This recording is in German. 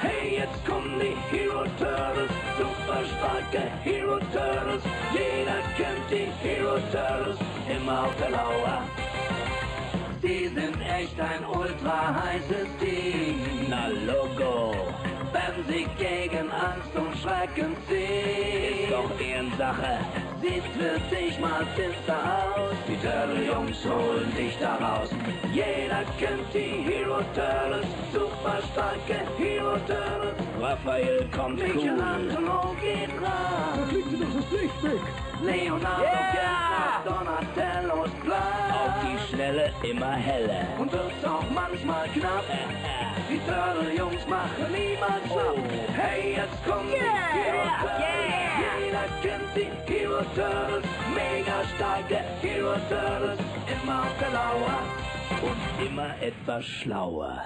Hey, jetzt kommen die Hero Turtles, super starke Hero Turtles. Jeder kennt die Hero Turtles, immer auf der Lauer. Die sind echt ein ultra heißes Team. Na Logo, wenn sie gegen Angst und Schrecken ziehen. Ist doch Ehrensache, sieht für dich mal finster aus. Die Turtle-Jungs holen dich da raus. Jeder kennt die Hero Turtles, super starke Hero Turtles. Raphael kommt Michelangelo geht ran. Da fliegt dir doch das Licht weg. Leonardo kennt Donatellos Plan. Auf die Schnelle immer heller. Und wird's auch manchmal knapp. Die Turtle-Jungs machen niemals schlapp. Hey, jetzt kommen die Hero Turtles. Jeder kennt die Hero Turtles. Mega starke Hero Turtles. Immer auf der Lauer. Und immer etwas schlauer.